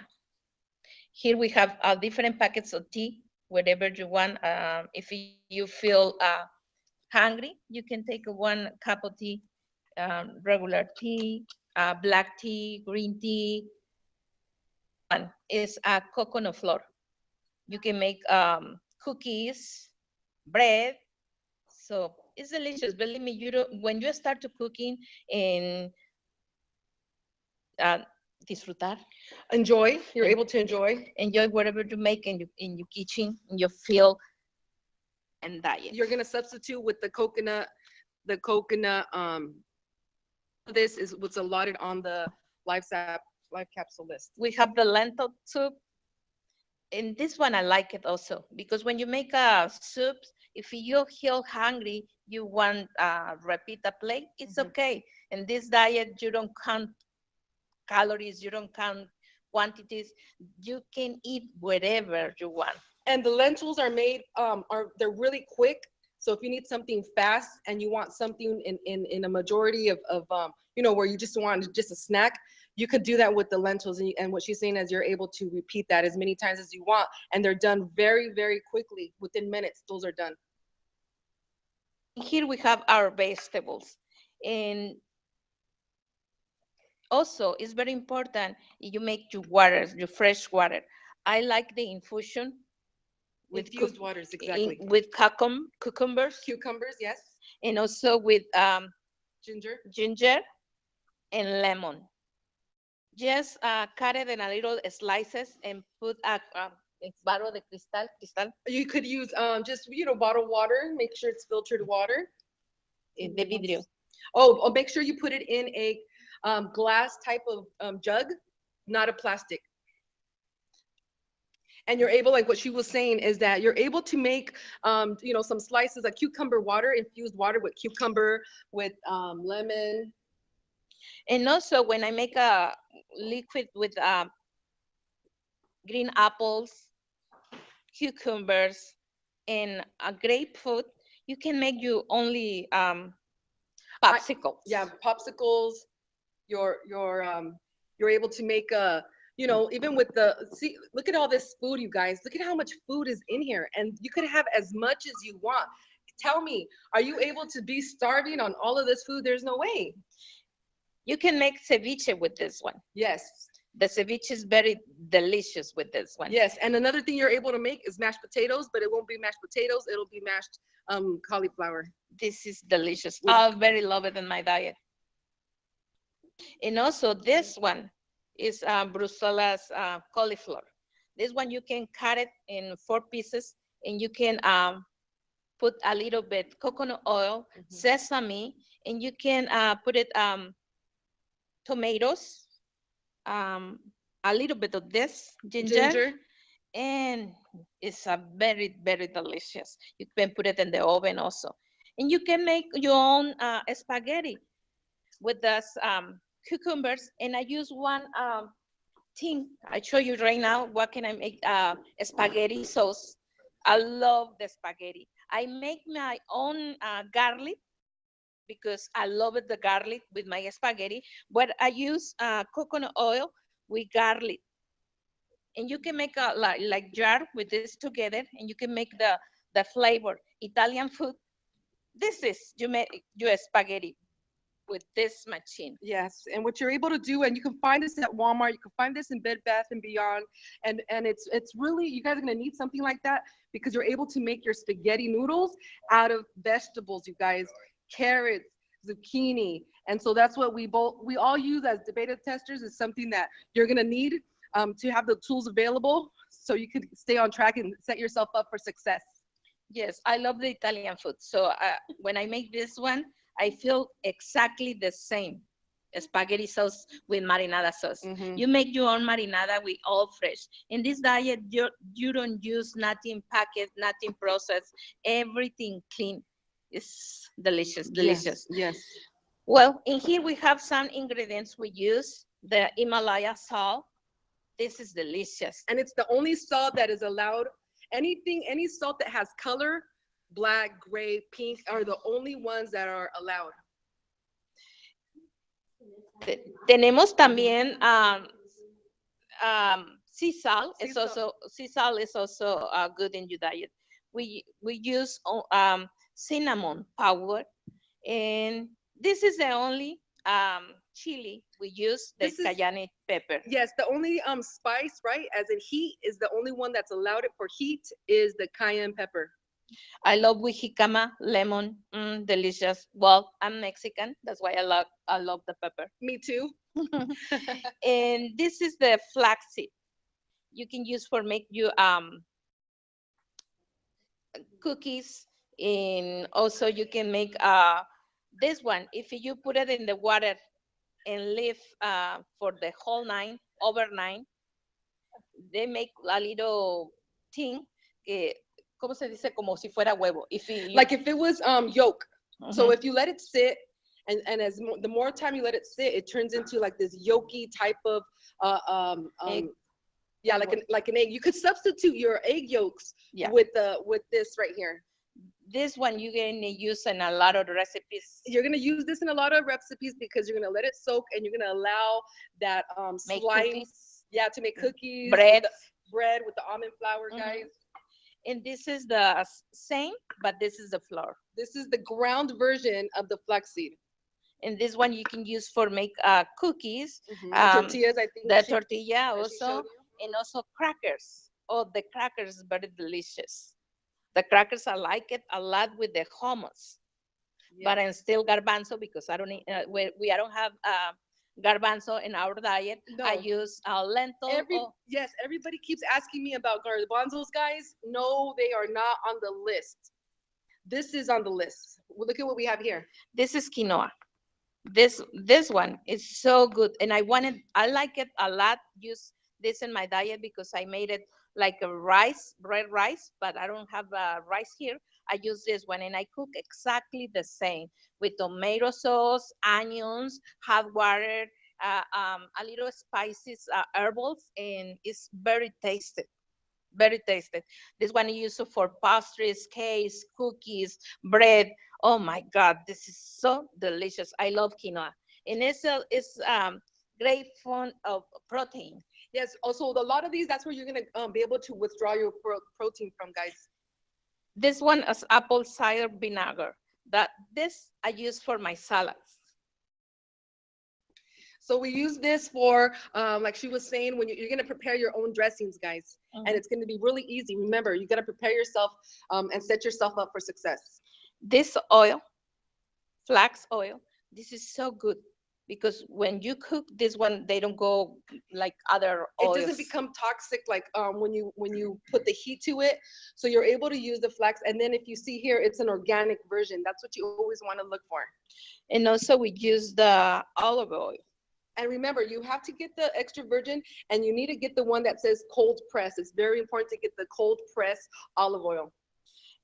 Here we have different packets of tea, whatever you want. If you feel hungry, you can take one cup of tea, regular tea, black tea, green tea. One is coconut flour. You can make cookies, bread. So it's delicious. Believe me, when you start to cooking and disfrutar, Enjoy. You're able to enjoy. enjoy whatever you make in your kitchen, and you feel and diet. You're gonna substitute with the coconut. This is what's allotted on the life capsule list. We have the lentil soup. And this one, I like it also, because when you make a soup, if you feel hungry, you want repeat a plate, it's okay. In this diet, you don't count calories, you don't count quantities. You can eat whatever you want. And the lentils are made, they're really quick. So if you need something fast and you want something in a majority of where you just want just a snack, you could do that with the lentils. And what she's saying is you're able to repeat that as many times as you want. And they're done very, very quickly. Within minutes, those are done. Here we have our vegetables. And also, it's very important you make your water, your fresh water. I like the infusion with Infused waters, exactly. with cucumbers, Cucumbers, yes. and also with Ginger. and lemon. Just cut it in a little slices and put a barro de cristal You could use just bottled water. Make sure it's filtered water. de vidrio. Oh, make sure you put it in a glass type of jug, not a plastic. And you're able, like what she was saying, is that you're able to make, some slices of cucumber water, infused water with cucumber, with lemon. And also when I make a liquid with green apples, cucumbers, and a grapefruit, You can make you only popsicles. Yeah, popsicles. You're able to make even with see, look at all this food, you guys. Look at how much food is in here, and you could have as much as you want. Tell me, are you able to be starving on all of this food? There's no way. You can make ceviche with this one. Yes. The ceviche is very delicious with this one. Yes, and another thing you're able to make is mashed potatoes, but it won't be mashed potatoes. It'll be mashed cauliflower. This is delicious. I very love it in my diet. And also this one is Brussels cauliflower. This one you can cut it in 4 pieces, and you can put a little bit coconut oil, sesame, and you can put it tomatoes, a little bit of this ginger, and it's a very, very delicious. You can put it in the oven also, and you can make your own spaghetti with those cucumbers. And I use one thing. I show you right now what can I make spaghetti sauce. I love the spaghetti. I make my own garlic because I love it, the garlic with my spaghetti, but I use coconut oil with garlic. And you can make a like jar with this together, and you can make the flavor. Italian food, this is, you make your spaghetti with this machine. Yes, and what you're able to do, and you can find this at Walmart, you can find this in Bed Bath and Beyond, and it's really, you guys are gonna need something like that because you're able to make your spaghetti noodles out of vegetables, you guys, carrots, zucchini, and so that's what we all use as beta testers, is something that you're gonna need to have the tools available so you could stay on track and set yourself up for success. Yes, I love the Italian food. So when I make this one, I feel exactly the same. Spaghetti sauce with marinara sauce. You make your own marinara with all fresh. In this diet, you don't use nothing packaged, nothing processed, everything clean. It's delicious, delicious. Yes. Well, in here we have some ingredients we use. The Himalaya salt. This is delicious. And it's the only salt that is allowed. Any salt that has color, black, gray, pink, are the only ones that are allowed. Tenemos también sea salt. Sea salt is also good in your diet. We use cinnamon powder, and this is the only chili we use, the cayenne pepper. Yes, the only spice, right, as in heat, is the only one that's allowed it for heat is the cayenne pepper. I love with jicama, lemon, delicious. Well, I'm Mexican, that's why I love the pepper. Me too. And this is the flaxseed. You can use for make you cookies, and also you can make this one. If you put it in the water and leave for the whole night, overnight, they make a little thing. ¿Cómo se dice? Como si fuera huevo. If it was yolk. So if you let it sit, and the more time you let it sit, it turns into like this yolky type of egg. Yeah, like an egg. You could substitute your egg yolks with this right here. This one you're going to use in a lot of recipes. You're going to use this in a lot of recipes because you're going to let it soak, and you're going to allow that slime, to make cookies, bread with the almond flour, guys. And this is the same, but this is the flour. This is the ground version of the flaxseed. And this one you can use for make cookies. Tortillas, I think. The tortilla also, and also crackers. Oh, the crackers is very delicious. The crackers, I like it a lot with the hummus, but I'm still garbanzo because I don't don't have garbanzo in our diet. No. I use lentil. Yes, everybody keeps asking me about garbanzos, guys. No, they are not on the list. This is on the list. Well, look at what we have here. This is quinoa. This one is so good, and I like it a lot. Use this in my diet because I made it like a red rice, but I don't have rice here. I use this one, and I cook exactly the same with tomato sauce, onions, hot water, a little spices, herbals, and it's very tasty. very tasty. This one you use it for pastries, cakes, cookies, bread. Oh my God, this is so delicious. I love quinoa. And it's great font of protein. Yes, also a lot of these, that's where you're gonna be able to withdraw your protein from, guys. This one is apple cider vinegar. This I use for my salads. So we use this for, like she was saying, when you're gonna prepare your own dressings, guys, and it's gonna be really easy. Remember, you gotta prepare yourself and set yourself up for success. This oil, flax oil, this is so good because when you cook this one, they don't go like other oils. It doesn't become toxic like when you put the heat to it. So you're able to use the flax, and then if you see here, it's an organic version. That's what you always want to look for. And also we use the olive oil. And remember, you have to get the extra virgin, and you need to get the one that says cold press. It's very important to get the cold press olive oil,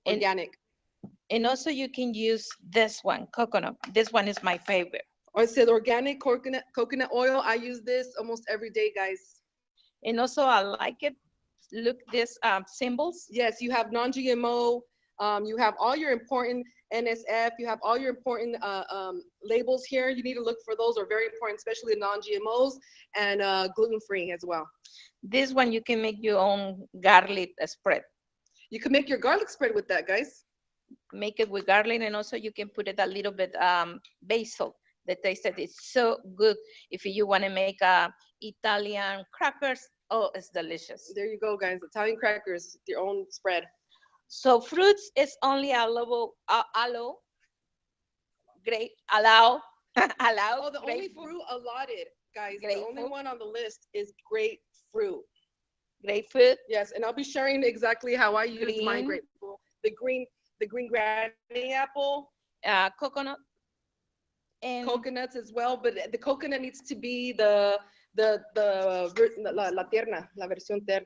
organic. And also you can use this one, coconut. This one is my favorite. Or it says organic coconut oil. I use this almost every day, guys. And also I like it. Look, this symbols. Yes, you have non-GMO. You have all your important NSF. You have all your important labels here. You need to look for those. Are very important, especially the non-GMOs and gluten-free as well. This one you can make your own garlic spread. You can make your garlic spread with that, guys. Make it with garlic, and also you can put it a little bit basil. The taste of it is so good. If you want to make Italian crackers, oh, it's delicious. There you go, guys. Italian crackers, your own spread. So fruits is only allowed, grape, allow. Oh, the only fruit allotted, guys. The only one on the list is grapefruit. Grapefruit. Yes, and I'll be sharing exactly how I use my grapefruit. The green granny apple. Coconut. And coconuts as well, but the coconut needs to be la tierna, la versión tierna.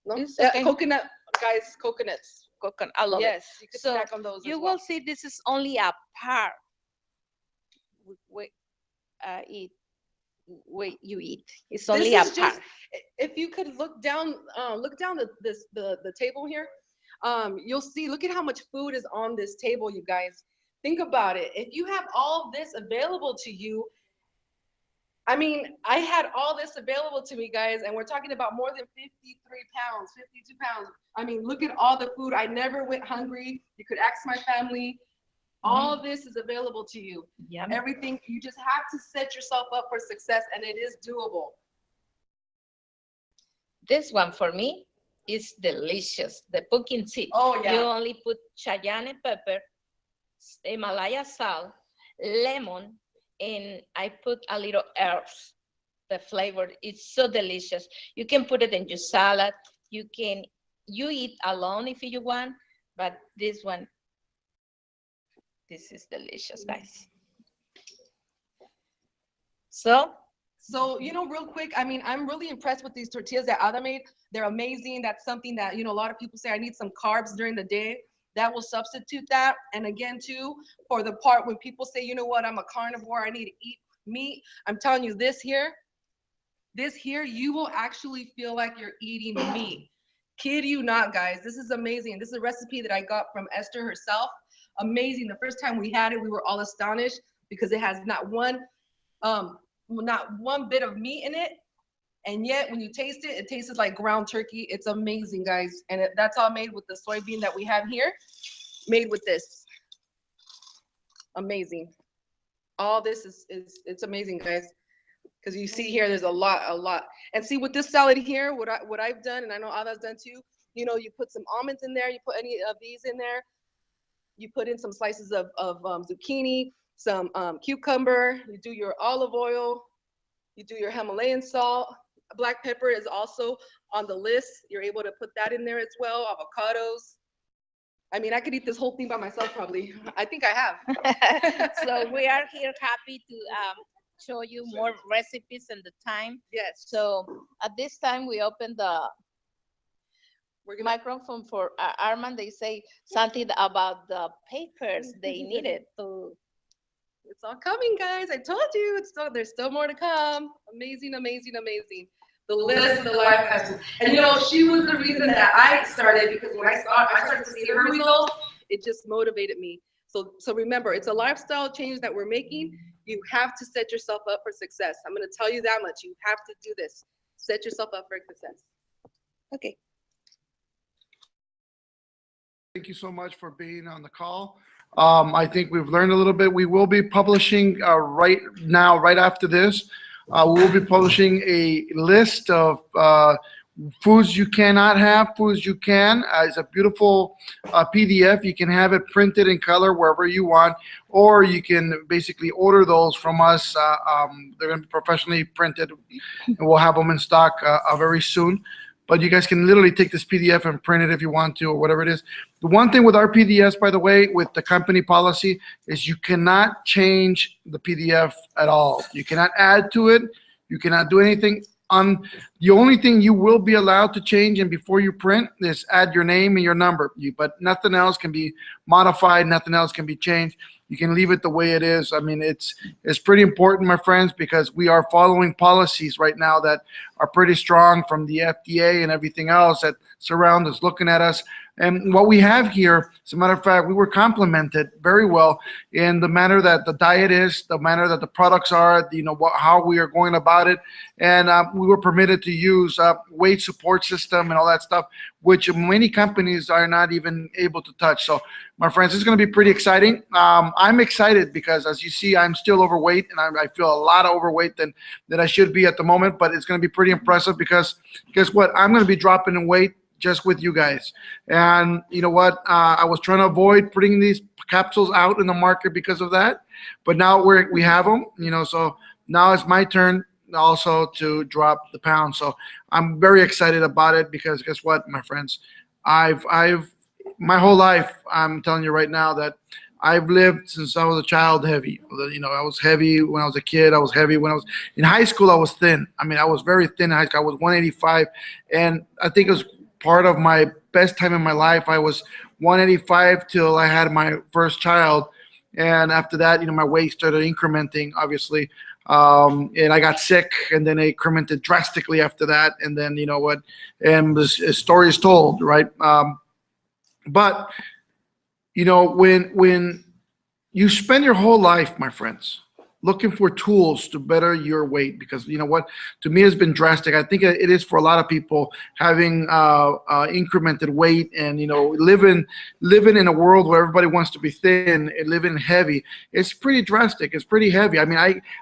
No? Okay. Coconut, guys, coconuts. Coconut, I love it. Yes, you can snack on those. You as well. will see this is only a part. You eat. It's only a part. If you could look down the table here, you'll see. Look at how much food is on this table, you guys. Think about it. If you have all of this available to you, I mean, I had all this available to me, guys, and we're talking about more than 53 pounds, 52 pounds. I mean, look at all the food. I never went hungry. You could ask my family. All of this is available to you. Yeah. Everything. You just have to set yourself up for success, and it is doable. This one for me is delicious. The pumpkin seed. Oh, yeah. You only put cayenne pepper, Himalaya salt, lemon, and I put a little herbs. The flavor is so delicious. You can put it in your salad. You eat alone if you want, but this is delicious, guys. So, real quick, I mean, I'm really impressed with these tortillas that Ada made. They're amazing. That's something that, a lot of people say, I need some carbs during the day. That will substitute that. And again, too, for the part when people say, you know what, I'm a carnivore, I need to eat meat. I'm telling you, this here, you will actually feel like you're eating meat. Kid you not, guys. This is amazing. This is a recipe that I got from Esther herself. Amazing. The first time we had it, we were all astonished because it has not one bit of meat in it. And yet, when you taste it, it tastes like ground turkey. It's amazing, guys. And that's all made with the soybean that we have here, made with this. Amazing. All this it's amazing, guys. Because you see here, there's a lot. And see, with this salad here, what I've done, and I know Ada's done too, you put some almonds in there, you put any of these in there, you put in some slices of zucchini, some cucumber, you do your olive oil, you do your Himalayan salt. Black pepper is also on the list. You're able to put that in there as well. Avocados. I mean, I could eat this whole thing by myself probably. I think I have. So we are here happy to show you more recipes and the time. Yes. So at this time we open the microphone for Armand. They say something about the papers they needed to. It's all coming, guys. I told you. There's still more to come. Amazing, amazing, amazing. The list of the life capsules. And you know, she was the reason that I started, because when I started to see her results, it just motivated me. So remember, it's a lifestyle change that we're making. You have to set yourself up for success. I'm going to tell you that much. You have to do this. Set yourself up for success. Okay. Thank you so much for being on the call. I think we've learned a little bit. We will be publishing right now, right after this. We will be publishing a list of foods you cannot have, foods you can. It's a beautiful PDF. You can have it printed in color wherever you want, or you can basically order those from us. They're going to be professionally printed, and we'll have them in stock very soon. But you guys can literally take this PDF and print it if you want to, or whatever it is. The one thing with our PDFs, by the way, with the company policy, is you cannot change the PDF at all. You cannot add to it. You cannot do anything. The only thing you will be allowed to change, and before you print, is add your name and your number. But nothing else can be modified. Nothing else can be changed. You can leave it the way it is. I mean, it's pretty important, my friends, because we are following policies right now that are pretty strong from the FDA and everything else that surround us, looking at us. And what we have here, as a matter of fact, we were complimented very well in the manner that the diet is, the manner that the products are, how we are going about it. And we were permitted to use weight support system and all that stuff, which many companies are not even able to touch. So, my friends, it's going to be pretty exciting. I'm excited because, as you see, I'm still overweight, and I feel a lot of overweight than I should be at the moment. But it's going to be pretty impressive because, guess what? I'm going to be dropping in weight just with you guys. And you know what? I was trying to avoid putting these capsules out in the market because of that. But now we have them, so now it's my turn also to drop the pound. So I'm very excited about it because guess what, my friends? I've my whole life, I'm telling you right now that I've lived since I was a child heavy. I was heavy when I was a kid. I was heavy when I was in high school. I was thin. I mean, I was very thin in high school. I was 185. And I think it was part of my best time in my life. I was 185 till I had my first child. And after that, my weight started incrementing, obviously. And I got sick, and then it incremented drastically after that. And then, and the story is told, right? But, when you spend your whole life, my friends, looking for tools to better your weight, because you know what, to me it's been drastic. I think it is for a lot of people having incremented weight and living in a world where everybody wants to be thin and living heavy. It's pretty drastic. It's pretty heavy. I mean,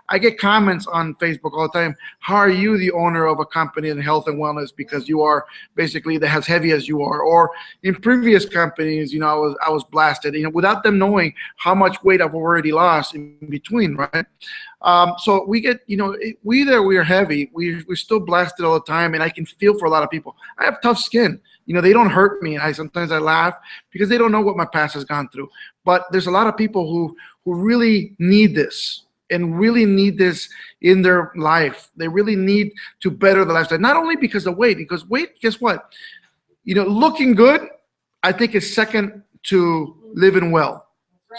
I get comments on Facebook all the time. How are you the owner of a company in health and wellness because you are basically as heavy as you are? Or in previous companies, I was blasted, without them knowing how much weight I've already lost in between, right? So we get, we are heavy. We're still blasted all the time, and I can feel for a lot of people. I have tough skin. They don't hurt me, and sometimes I laugh because they don't know what my past has gone through. But there's a lot of people who really need this and really need this in their life. They really need to better the lifestyle, not only because of weight, because weight, guess what? Looking good, I think, is second to living well.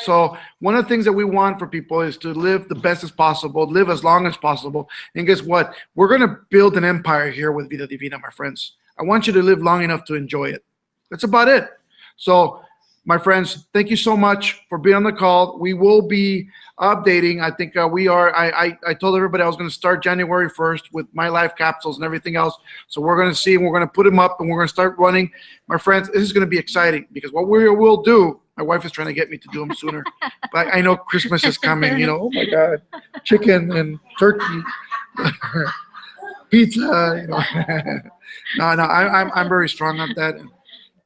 So one of the things that we want for people is to live the best as possible, live as long as possible. And guess what? We're going to build an empire here with Vida Divina, my friends. I want you to live long enough to enjoy it. That's about it. So, my friends, thank you so much for being on the call. We will be updating. I think we are. I told everybody I was going to start January 1st with my life capsules and everything else. So we're going to see, and we're going to put them up, and we're going to start running. My friends, this is going to be exciting because what we will do, my wife is trying to get me to do them sooner. But I know Christmas is coming, oh my God, chicken and turkey, pizza, No, I'm very strong on that. And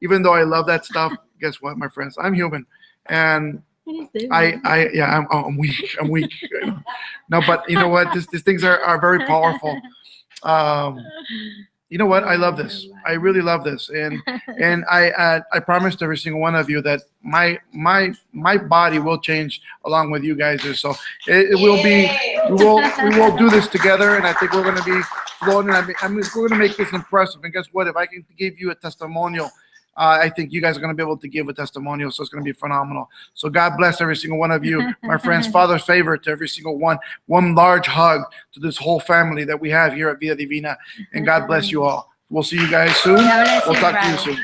even though I love that stuff, guess what, my friends? I'm human. And I'm weak. I'm weak. No, but you know what? These things are very powerful. You know what? I love this. I really love this, and I promised every single one of you that my body will change along with you guys. So it will be. We will do this together, and I think we're going to be flowing. We're going to make this impressive. And guess what? If I can give you a testimonial I think you guys are going to be able to give a testimonial, so it's going to be phenomenal. So God bless every single one of you. My friends, Father's favorite to every single one. One large hug to this whole family that we have here at Vida Divina. And God bless you all. We'll see you guys soon. God bless We'll you, talk to you brother. soon.